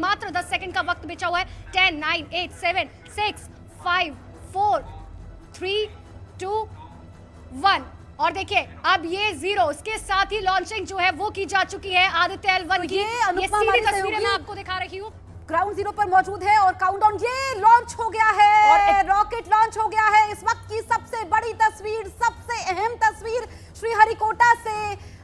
मात्र 10 सेकंड का वक्त बचा हुआ है। 10, 9, 8, 7, 6, 5, 4, 3, 2, 1 और देखिए अब ये 0 इसके साथ ही लॉन्चिंग जो है वो की जा चुकी है आदित्य L1 की। ये सीधी तस्वीरें मैं आपको दिखा रही हूँ, ग्राउंड जीरो पर मौजूद है और काउंटडाउन ये लॉन्च हो गया है और रॉकेट लॉन्च हो गया है। इस वक्त की सबसे बड़ी तस्वीर, सबसे अहम तस्वीर श्रीहरिकोटा से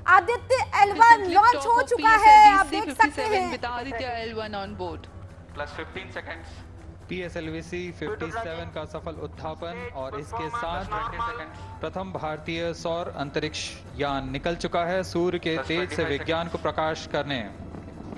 आदित्य L1 लॉन्च हो चुका है। आप देख सकते हैं Aditya L1 on board plus 15 seconds PSLV-C 57 का सफल उत्थापन और इसके साथ 20 सेकंड्स प्रथम भारतीय सौर अंतरिक्ष यान निकल चुका है सूर्य के तेज से विज्ञान को प्रकाश करने।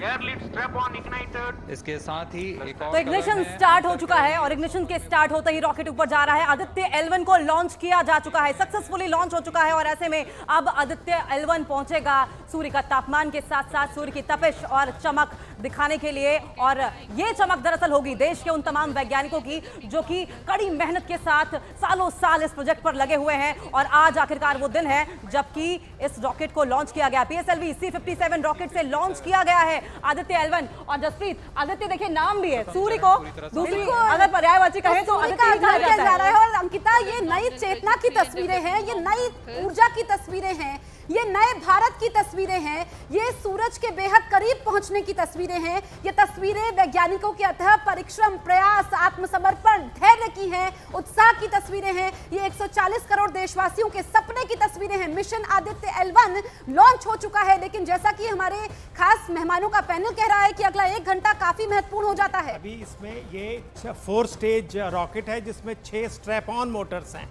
Air lead strap on ignited. इसके साथ ही एक और तो इग्निशन स्टार्ट हो चुका है और इग्निशन के स्टार्ट होते ही रॉकेट ऊपर जा रहा है। आदित्य L1 को लॉन्च किया जा चुका है, सक्सेसफुली लॉन्च हो चुका है और ऐसे में अब आदित्य L1 पहुंचेगा सूर्य का तापमान के साथ साथ सूर्य की तपिश और चमक दिखाने के लिए। और ये चमक दरअसल होगी देश के उन तमाम वैज्ञानिकों की जो कि कड़ी मेहनत के साथ सालों साल इस प्रोजेक्ट पर लगे हुए हैं और आज आखिरकार वो दिन है जबकि इस रॉकेट को लॉन्च किया गया। PSLV-C 57 रॉकेट से लॉन्च किया गया है आदित्य L1। और जसप्रीत, आदित्य देखिए नाम भी है, सूर्य को दूसरी अगर पर्यायवाची कहें तो आदित्य कहा जा रहा है। और अंकिता, ये नई चेतना की तस्वीरें हैं, ये नई ऊर्जा की तस्वीरें हैं, ये नए भारत की तस्वीरें हैं, ये सूरज के बेहद करीब पहुंचने की तस्वीरें हैं। ये तस्वीरें वैज्ञानिकों के अथक परिश्रम, प्रयास, आत्मसमर्पण, धैर्य की हैं, उत्साह की तस्वीरें हैं। ये 140 करोड़ देशवासियों के सपने की तस्वीरें हैं। मिशन आदित्य L1 लॉन्च हो चुका है, लेकिन जैसा कि हमारे खास मेहमानों का पैनल कह रहा है कि अगला 1 घंटा काफी महत्वपूर्ण हो जाता है। अभी इसमें ये 4 स्टेज रॉकेट है जिसमें 6 स्ट्रैप ऑन मोटर्स हैं।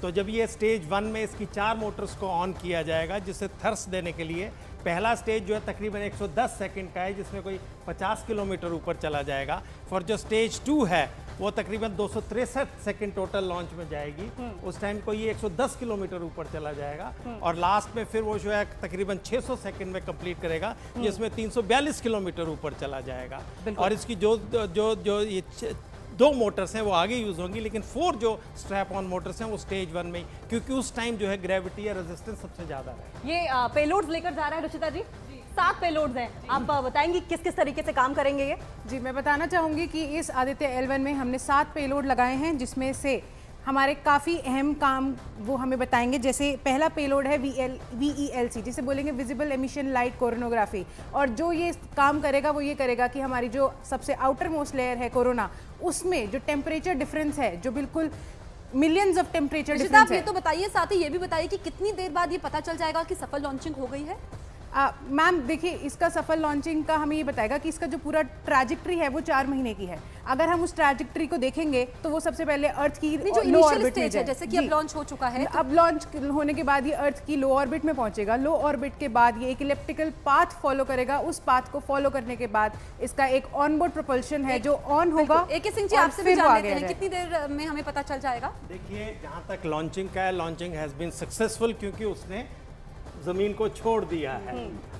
तो जब ये स्टेज 1 में इसकी 4 मोटर्स को ऑन किया जाएगा जिससे थर्स देने के लिए पहला स्टेज जो है तकरीबन 110 सेकंड का है जिसमें कोई 50 किलोमीटर ऊपर चला जाएगा। और जो स्टेज 2 है वो तकरीबन 263 सेकंड टोटल लॉन्च में जाएगी। उस टाइम को ये 110 किलोमीटर ऊपर चला जाएगा और लास्ट में फिर वो जो है तकरीबन 600 सेकंड में कंप्लीट करेगा जिसमें 342 किलोमीटर ऊपर चला जाएगा। और इसकी जो ये 2 मोटर्स हैं वो आगे यूज होंगी, लेकिन 4 जो स्ट्रैप ऑन मोटर्स हैं वो स्टेज 1 में, क्योंकि उस टाइम जो है ग्रेविटी या रेजिस्टेंस सबसे ज्यादा है। ये पेलोड्स लेकर जा रहा है रुचिता जी, 7 पेलोड्स हैं। आप बताएंगी किस किस तरीके से काम करेंगे ये? जी, मैं बताना चाहूँगी कि इस आदित्य L1 में हमने 7 पेलोड लगाए हैं जिसमें से हमारे काफ़ी अहम काम वो हमें बताएंगे। जैसे पहला पेलोड है VELC, जिसे बोलेंगे विजिबल एमिशन लाइट कोरोनोग्राफी। और जो ये काम करेगा वो ये करेगा कि हमारी जो सबसे आउटर मोस्ट लेयर है कोरोना, उसमें जो टेम्परेचर डिफरेंस है, जो बिल्कुल मिलियंस ऑफ टेम्परेचर डिफरेंस आप ये तो बताइए, साथ ही ये भी बताइए कि कितनी देर बाद ये पता चल जाएगा कि सफल लॉन्चिंग हो गई है? मैम देखिए, इसका सफल लॉन्चिंग का हमें ये बताएगा कि इसका जो पूरा ट्रैजेक्टरी है वो 4 महीने की है। अगर हम उस ट्रैजेक्टरी को देखेंगे तो वो सबसे पहले अर्थ की जो इनिशियल स्टेज है, जैसे कि अब लॉन्च हो चुका है, अब लॉन्च होने के बाद ये अर्थ की लो ऑर्बिट में पहुंचेगा। लो ऑर्बिट के बाद ये एक इलेप्टिकल पाथ फॉलो करेगा। उस पाथ को फॉलो करने के बाद इसका एक ऑनबोर्ड प्रोपल्शन है जो ऑन होगा। AK सिंह जी, आपसे भी जान लेते हैं कितनी देर में हमें पता चल जाएगा? देखिए, जहाँ तक लॉन्चिंग का है, लॉन्चिंग हैज बीन सक्सेसफुल क्योंकि उसने जमीन को छोड़ दिया है।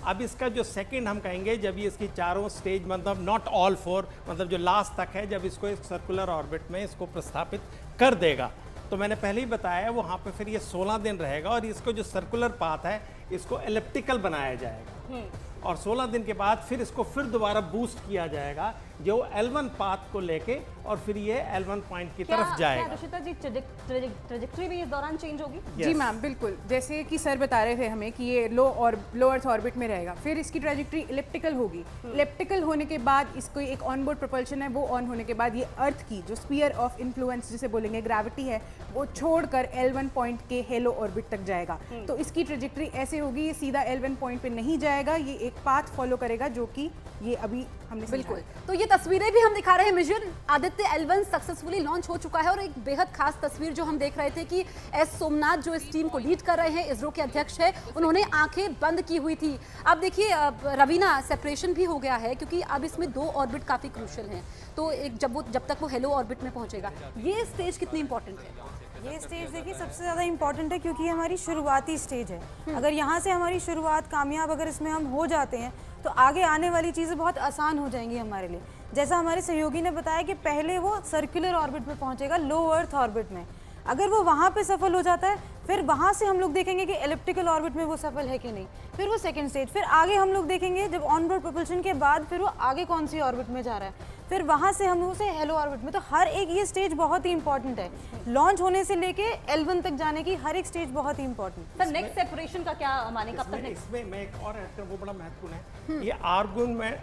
अब इसका जो सेकंड हम कहेंगे, जब ये इसकी चारों स्टेज, मतलब नॉट ऑल 4, मतलब जो लास्ट तक है, जब इसको एक सर्कुलर ऑर्बिट में इसको प्रस्थापित कर देगा, तो मैंने पहले ही बताया वहाँ पे फिर ये 16 दिन रहेगा और इसको जो सर्कुलर पाथ है इसको एलिप्टिकल बनाया जाएगा और 16 दिन के बाद फिर इसको फिर दोबारा बूस्ट किया जाएगा जो L1 पाथ को लेके और फिर ये L1 पॉइंट की तरफ जाएगा। रुचिता जी, ट्रैजेक्टरी भी इस दौरान चेंज होगी? जी मैम, बिल्कुल। जैसे कि सर बता रहे थे हमें कि ये लो अर्थ ऑर्बिट में रहेगा, फिर इसकी ट्रैजेक्टरी इलिप्टिकल होगी। इलिप्टिकल होने के बाद इसको एक ऑनबोर्ड प्रोपल्शन है, वो ऑन होने के बाद ये अर्थ की जो स्फीयर ऑफ इन्फ्लुएंस जिसे बोलेंगे ग्रेविटी है, वो छोड़कर L1 पॉइंट के हेलो ऑर्बिट तक जाएगा। तो इसकी ट्रैजेक्टरी ऐसे होगी, ये सीधा L1 पॉइंट पे नहीं जाएगा, ये एक पाथ फॉलो करेगा जो कि ये अभी हमने बिल्कुल। तो ये तस्वीरें भी हम दिखा रहे हैं। Mission Aditya L1 successfully launch हो चुका है और एक बेहद खास तस्वीर जो हम देख रहे थे कि एस सोमनाथ जो इस टीम को लीड कर रहे हैं, इसरो के अध्यक्ष है, उन्होंने आंखें बंद की हुई थी। अब देखिए रवीना, सेपरेशन भी हो गया है क्योंकि अब इसमें 2 ऑर्बिट काफी क्रूशियल हैं। तो एक जब तक वो हेलो ऑर्बिट में पहुंचेगा, ये स्टेज कितनी इंपॉर्टेंट है? ये स्टेज देखिए सबसे ज़्यादा इम्पॉर्टेंट है क्योंकि ये हमारी शुरुआती स्टेज है। अगर यहाँ से हमारी शुरुआत कामयाब अगर इसमें हम हो जाते हैं तो आगे आने वाली चीज़ें बहुत आसान हो जाएंगी हमारे लिए। जैसा हमारे सहयोगी ने बताया कि पहले वो सर्कुलर ऑर्बिट में पहुँचेगा, लो अर्थ ऑर्बिट में। अगर वो वहाँ पे सफल हो जाता है फिर वहाँ से हम लोग देखेंगे कि एलिप्टिकल ऑर्बिट में वो सफल है कि नहीं, फिर वो सेकंड स्टेज, फिर आगे हम लोग देखेंगे जब ऑनबोर्ड प्रोपल्शन के बाद फिर वो आगे कौन सी ऑर्बिट में जा रहा है, फिर वहाँ से हम उसे हेलो ऑर्बिट में। तो हर एक ये स्टेज बहुत ही इंपॉर्टेंट है, लॉन्च होने से लेके L1 तक जाने की हर एक स्टेज बहुत ही इंपॉर्टेंट। सर नेक्स्ट सेपरेशन का क्या माने, कब तक नेक्स्ट? इसमें मैं एक और ऐड करूं, वो बड़ा महत्वपूर्ण है। ये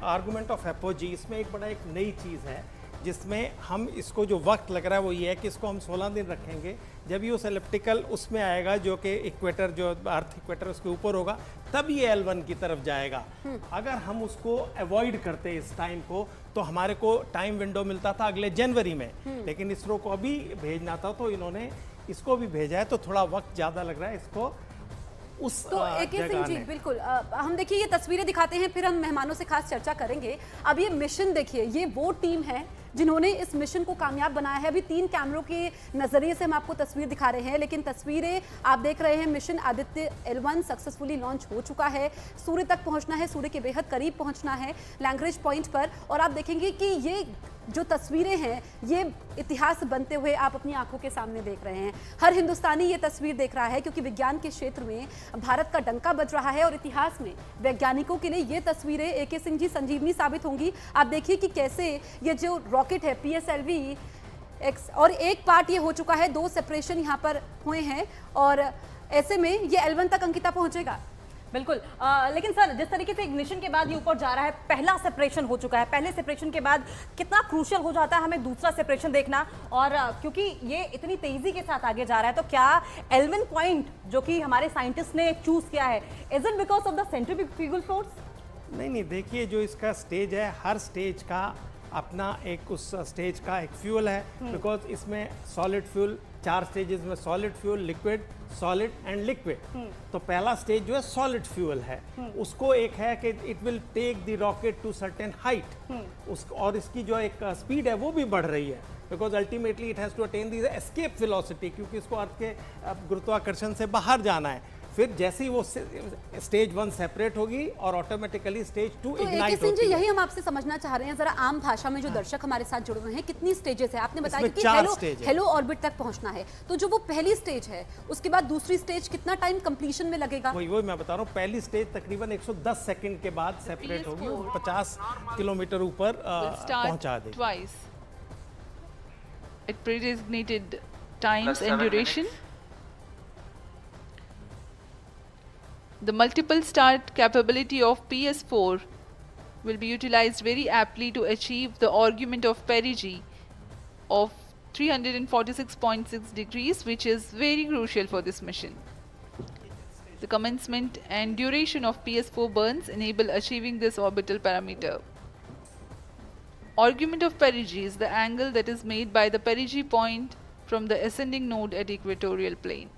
आर्गुमेंट ऑफ एपोजी, इसमें एक बड़ा एक नई चीज़ है जिसमें हम इसको जो वक्त लग रहा है वो ये है कि इसको हम 16 दिन रखेंगे। जब ये उस एलिप्टिकल उसमें आएगा जो कि इक्वेटर, जो अर्थ इक्वेटर उसके ऊपर होगा, तब ये L1 की तरफ जाएगा। अगर हम उसको अवॉइड करते इस टाइम को तो हमारे को टाइम विंडो मिलता था अगले जनवरी में, लेकिन इसरो को अभी भेजना था तो इन्होंने इसको भी भेजा है, तो थोड़ा वक्त ज़्यादा लग रहा है इसको उस तो AK सिंह जी, बिल्कुल हम देखिए ये तस्वीरें दिखाते हैं, फिर हम मेहमानों से खास चर्चा करेंगे। अब ये मिशन देखिए, ये वो टीम है जिन्होंने इस मिशन को कामयाब बनाया है। अभी 3 कैमरों के नजरिए से हम आपको तस्वीर दिखा रहे हैं, लेकिन तस्वीरें आप देख रहे हैं। Mission Aditya L1 successfully launch हो चुका है, सूर्य तक पहुंचना है, सूर्य के बेहद करीब पहुंचना है लैग्रेंज पॉइंट पर। और आप देखेंगे कि ये जो तस्वीरें हैं ये इतिहास बनते हुए आप अपनी आंखों के सामने देख रहे हैं। हर हिंदुस्तानी ये तस्वीर देख रहा है क्योंकि विज्ञान के क्षेत्र में भारत का डंका बज रहा है और इतिहास में वैज्ञानिकों के लिए ये तस्वीरें AK सिंह जी संजीवनी साबित होंगी। आप देखिए कि कैसे ये जो रॉकेट है PSLV X, और एक पार्ट ये हो चुका है, 2 सेपरेशन यहाँ पर हुए हैं और ऐसे में ये L1 तक अंकिता पहुंचेगा। बिल्कुल लेकिन सर जिस तरीके से इग्निशन के बाद ये ऊपर जा रहा है, पहला सेपरेशन हो चुका है, पहले सेपरेशन के बाद कितना क्रूशियल हो जाता है हमें दूसरा सेपरेशन देखना, और क्योंकि ये इतनी तेजी के साथ आगे जा रहा है, तो क्या L1 पॉइंट जो कि हमारे साइंटिस्ट ने चूज किया है, is it because of the centrifugal force? नहीं, देखिए जो इसका स्टेज है, हर स्टेज का अपना एक उस स्टेज का एक फ्यूल है, बिकॉज इसमें सॉलिड फ्यूल 4 स्टेजेस में, solid fuel, liquid, solid and liquid. तो पहला स्टेज जो है सॉलिड फ्यूल है, उसको एक है कि it will take the rocket to certain height, और इसकी जो एक स्पीड है वो भी बढ़ रही है, because ultimately it has to attain the escape velocity, क्योंकि इसको अर्थ के गुरुत्वाकर्षण से बाहर जाना है। फिर जैसे ही वो स्टेज 1 सेपरेट होगी और ऑटोमेटिकली स्टेज 2 इग्नाइट होती है। यही हम आपसे समझना चाह रहे हैं, जरा आम भाषा में जो दर्शक हमारे साथ जुड़े हुए हैं, कितनी स्टेजेस है? आपने बताया कि हेलो ऑर्बिट तक पहुंचना है, तो जो वो पहली स्टेज है उसके बाद दूसरी स्टेज कितना टाइम कंप्लीशन में लगेगा? वही मैं बता रहा हूँ, पहली स्टेज तकरीबन 110 सेकंड के बाद सेपरेट होगी और 50 किलोमीटर ऊपर पहुंचा देगी। Twice. At predesignated times and duration. The multiple start capability of PS4 will be utilized very aptly to achieve the argument of perigee of 346.6 degrees, which is very crucial for this mission. The commencement and duration of PS4 burns enable achieving this orbital parameter. Argument of perigee is the angle that is made by the perigee point from the ascending node at equatorial plane.